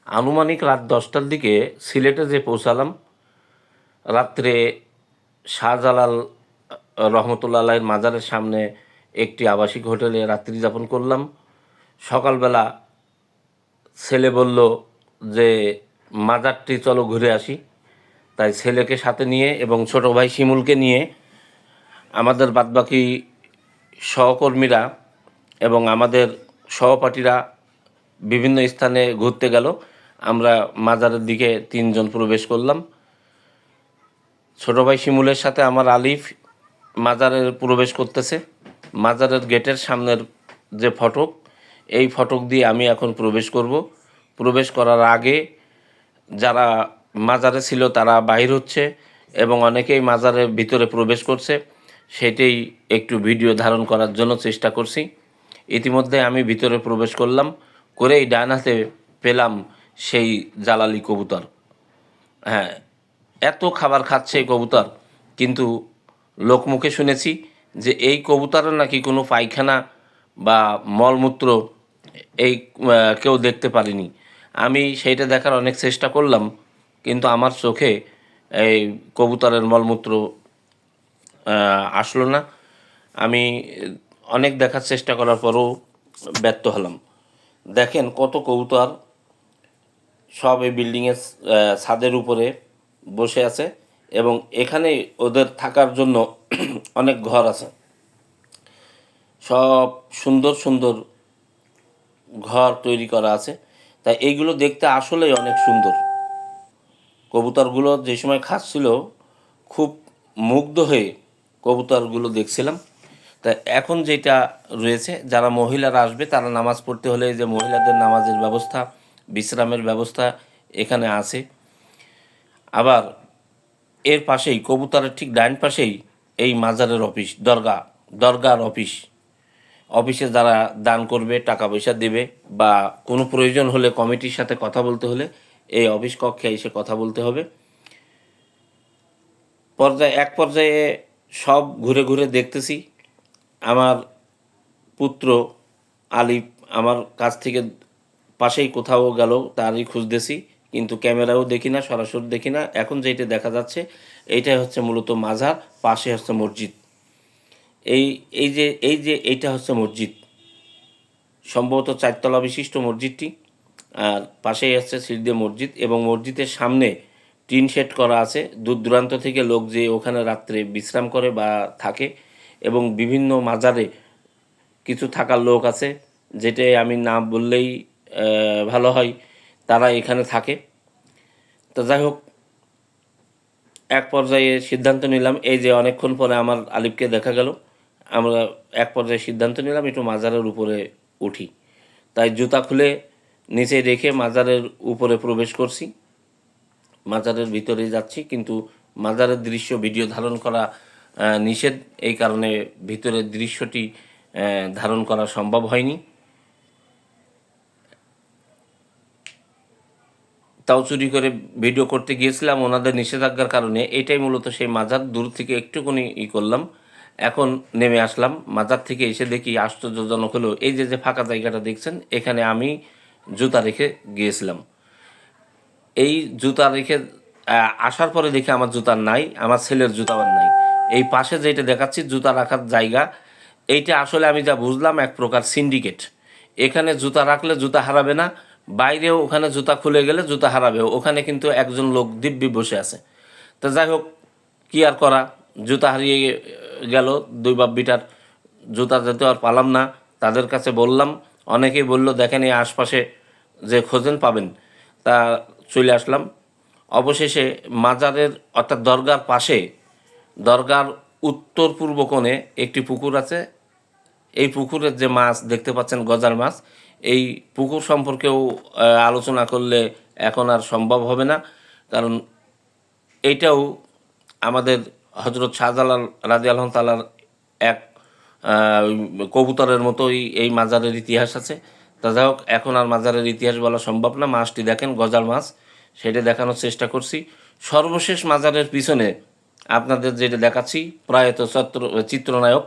আনুমানিক রাত 10টার দিকে সিলেটে যে পৌঁছালাম। রাত্রে শাহজালাল রহমতুল্লাহ আলাইহির মাজারের সামনে একটি আবাসিক হোটেলে রাত্রি যাপন করলাম। সকালবেলা ছেলে বলল যে মাজারটি চলো ঘুরে আসি। তাই ছেলেকে সাথে নিয়ে এবং ছোট ভাই শিমুলকে নিয়ে আমাদের বাদবাকি সহকর্মীরা এবং আমাদের সহপাঠীরা বিভিন্ন স্থানে ঘুরতে গেল। আমরা মাজারের দিকে 3 জন প্রবেশ করলাম। ছোট ভাই শিমুলের সাথে আমার আলিফ মাজারের প্রবেশ করতেছে। মাজারের গেটের সামনের যে ফটক, এই ফটক দিয়ে আমি এখন প্রবেশ করব। প্রবেশ করার আগে যারা মাজারে ছিল তারা বাহির হচ্ছে এবং অনেকেই মাজারের ভিতরে প্রবেশ করছে, সেটাই একটু ভিডিও ধারণ করার জন্য চেষ্টা করছি। ইতিমধ্যে আমি ভিতরে প্রবেশ করলাম, করেই ডান হাতে পেলাম সেই জালালি কবুতর। হ্যাঁ, এত খাবার খাচ্ছে এই কবুতর, কিন্তু লোকমুখে শুনেছি যে এই কবুতরের নাকি কোনো পায়খানা বা মলমূত্র এই কেউ দেখতে পারেনি। আমি সেইটা দেখার অনেক চেষ্টা করলাম, কিন্তু আমার চোখে এই কবুতরের মলমূত্র আসলো না। আমি অনেক দেখার চেষ্টা করার পরও ব্যর্থ হলাম। দেখেন কত কবুতর সব এই বিল্ডিংয়ের ছাদের উপরে বসে আছে এবং এখানে ওদের থাকার জন্য অনেক ঘর আছে। সব সুন্দর সুন্দর ঘর তৈরি করা আছে। তাই এইগুলো দেখতে আসলেই অনেক সুন্দর। কবুতরগুলো যে সময় খাচ্ছিল খুব মুগ্ধ হয়ে কবুতরগুলো দেখছিলাম। তা এখন যেটা রয়েছে, যারা মহিলারা আসবে তারা নামাজ পড়তে হলে যে মহিলাদের নামাজের ব্যবস্থা, বিশ্রামের ব্যবস্থা এখানে আছে। আবার এর পাশেই কবুতরের ঠিক ডান পাশেই এই মাজারের অফিস, দরগার অফিসে যারা দান করবে, টাকা পয়সা দেবে বা কোনো প্রয়োজন হলে কমিটির সাথে কথা বলতে হলে এই অফিস কক্ষে এসে কথা বলতে হবে। এক পর্যায়ে সব ঘুরে ঘুরে দেখতেছি। আমার পুত্র আলিফ আমার কাছ থেকে পাশেই কোথাও গেল, তারই খুঁজতেছি, কিন্তু ক্যামেরাও দেখি না, সরাসরি দেখি না। এখন যেটা দেখা যাচ্ছে এইটাই হচ্ছে মূলত মাজার, পাশে হচ্ছে মসজিদ। এই এই যে এইটা হচ্ছে মসজিদ, সম্ভবত 4তলা বিশিষ্ট মসজিদটি। আর পাশেই আছে সিদ্ধে মসজিদ এবং মসজিদের সামনে টিন শেড করা আছে। দূর দূরান্ত থেকে লোক যে ওখানে রাত্রে বিশ্রাম করে বা থাকে, এবং বিভিন্ন মাজারে কিছু থাকার লোক আছে, যেটাই আমি না বললেই ভালো হয়, তারা এখানে থাকে। তো যাই হোক, এক পর্যায়ে সিদ্ধান্ত নিলাম, এই যে অনেকক্ষণ পরে আমার আলিফকে দেখা গেল, আমরা এক পর্যায়ে সিদ্ধান্ত নিলাম একটু মাজারের উপরে উঠি। তাই জুতা খুলে নিচে রেখে মাজারের উপরে প্রবেশ করছি, মাজারের ভিতরে যাচ্ছি, কিন্তু মাজারের দৃশ্য ভিডিও ধারণ করা নিষেধ, এই কারণে ভিতরের দৃশ্যটি ধারণ করা সম্ভব হয়নি। তাও চুরি করে ভিডিও করতে গিয়েছিলাম ওনাদের নিষেধাজ্ঞার কারণে। এটাই মূলত সেই মাজার, দূর থেকে একটুখানি করলাম। এখন নেমে আসলাম, মাজার থেকে এসে দেখি আশ্চর্যজনক হলো এই যে ফাঁকা জায়গাটা দেখছেন, এখানে আমি জুতা রেখে গিয়েছিলাম। এই জুতা রেখে আসার পরে দেখি আমার জুতা নাই, আমার ছেলের জুতাও নাই। এই পাশে যেটা দেখাচ্ছি জুতা রাখার জায়গা, এইটা আসলে আমি যা বুঝলাম এক প্রকার সিন্ডিকেট। এখানে জুতা রাখলে জুতা হারাবে না, বাইরেও ওখানে জুতা খুলে গেলে জুতা হারাবেও। ওখানে কিন্তু একজন লোক দিব্যি বসে আছে। তো যাই হোক, কী আর করা, জুতা হারিয়ে গেল। 2 বাপ বিটার জুতা যেতে আর পালাম না। তাদের কাছে বললাম, অনেকেই বলল দেখেন এই আশপাশে যে খোঁজেন পাবেন। তা চলে আসলাম। অবশেষে মাজারের অর্থাৎ দরগার পাশে, দরগার উত্তর পূর্ব কোণে একটি পুকুর আছে। এই পুকুরের যে মাছ দেখতে পাচ্ছেন, গজার মাছ, এই পুকুর সম্পর্কেও আলোচনা করলে এখন আর সম্ভব হবে না, কারণ এইটাও আমাদের হজরত শাহজালাল রাদিয়াল্লাহু তাআলার এক কবুতরের মতোই এই মাজারের ইতিহাস আছে। তা যাই হোক, এখন আর মাজারের ইতিহাস বলা সম্ভব না। মাছটি দেখেন, গজার মাছ, সেটা দেখানোর চেষ্টা করছি। সর্বশেষ মাজারের পিছনে আপনাদের যেটা দেখাচ্ছি, প্রয়াত চিত্রনায়ক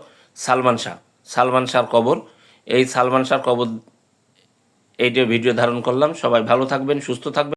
সালমান শাহর কবর। এই সালমান শাহর কবর এইটা ভিডিও ধারণ করলাম। সবাই ভালো থাকবেন, সুস্থ থাকবেন।